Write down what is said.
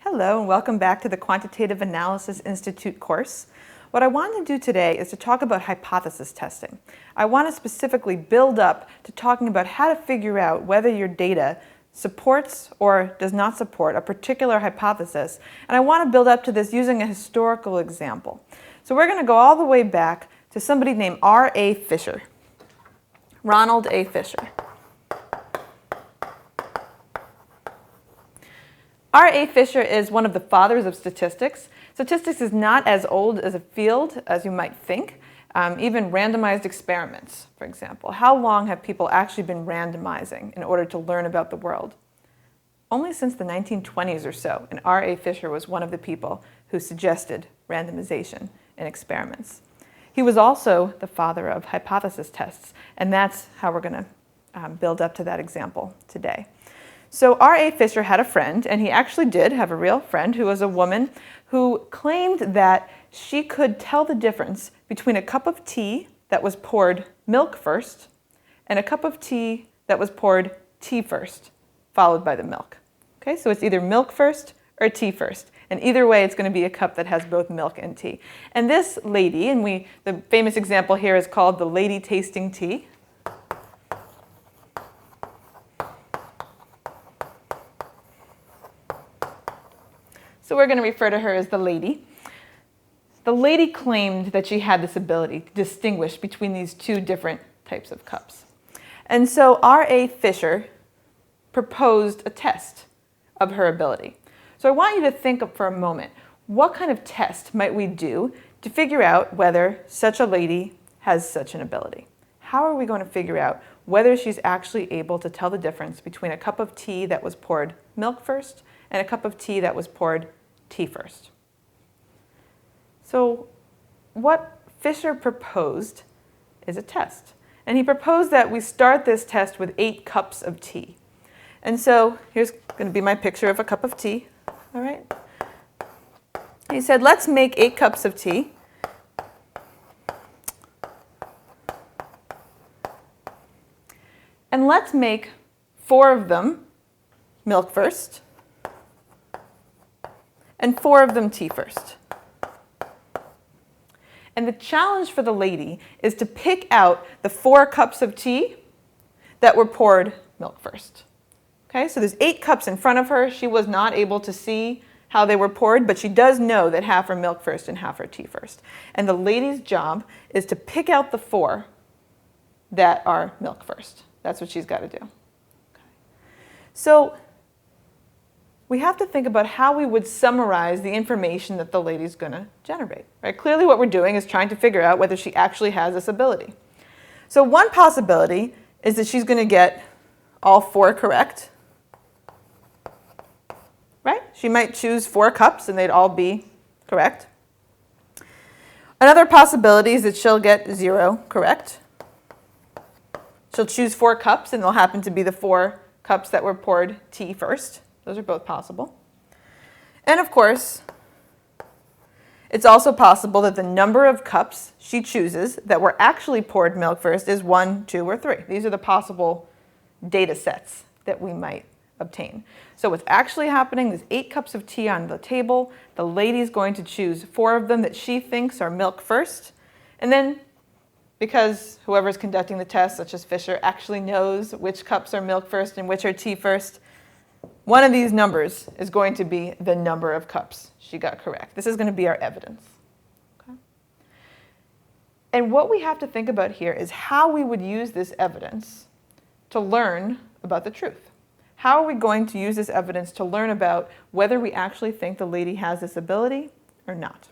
Hello and welcome back to the Quantitative Analysis Institute course. What I want to do today is to talk about hypothesis testing. I want to specifically build up to talking about how to figure out whether your data supports or does not support a particular hypothesis. And I want to build up to this using a historical example. So we're going to go all the way back to somebody named R.A. Fisher. Ronald A. Fisher. R.A. Fisher is one of the fathers of statistics. Statistics is not as old as a field as you might think. Even randomized experiments, for example. How long have people actually been randomizing in order to learn about the world? Only since the 1920s or so, and R.A. Fisher was one of the people who suggested randomization in experiments. He was also the father of hypothesis tests, and that's how we're going to build up to that example today. So R.A. Fisher had a friend, and he actually did have a real friend who was a woman who claimed that she could tell the difference between a cup of tea that was poured milk first and a cup of tea that was poured tea first, followed by the milk. Okay, so it's either milk first or tea first. And either way, it's going to be a cup that has both milk and tea. And this lady, and the famous example here is called the lady tasting tea. So we're going to refer to her as the lady. The lady claimed that she had this ability to distinguish between these two different types of cups. And so R.A. Fisher proposed a test of her ability. So I want you to think of for a moment, what kind of test might we do to figure out whether such a lady has such an ability? How are we going to figure out whether she's actually able to tell the difference between a cup of tea that was poured milk first and a cup of tea that was poured tea first? So what Fisher proposed is a test. And he proposed that we start this test with 8 cups of tea. And so here's going to be my picture of a cup of tea. All right. He said, let's make 8 cups of tea. And let's make 4 of them milk first and 4 of them tea first. And the challenge for the lady is to pick out the 4 cups of tea that were poured milk first. Okay, so there's 8 cups in front of her. She was not able to see how they were poured, but she does know that half are milk first and half are tea first. And the lady's job is to pick out the 4 that are milk first. That's what she's got to do. Okay. So we have to think about how we would summarize the information that the lady's going to generate. Right? Clearly what we're doing is trying to figure out whether she actually has this ability. So one possibility is that she's going to get all 4 correct. Right? She might choose 4 cups and they'd all be correct. Another possibility is that she'll get 0 correct. She'll choose 4 cups and they'll happen to be the 4 cups that were poured tea first. Those are both possible. And of course, it's also possible that the number of cups she chooses that were actually poured milk first is 1, 2, or 3. These are the possible data sets that we might obtain. So what's actually happening is 8 cups of tea on the table. The lady's going to choose 4 of them that she thinks are milk first. And then, because whoever's conducting the test, such as Fisher, actually knows which cups are milk first and which are tea first, one of these numbers is going to be the number of cups she got correct. This is going to be our evidence. Okay? And what we have to think about here is how we would use this evidence to learn about the truth. How are we going to use this evidence to learn about whether we actually think the lady has this ability or not?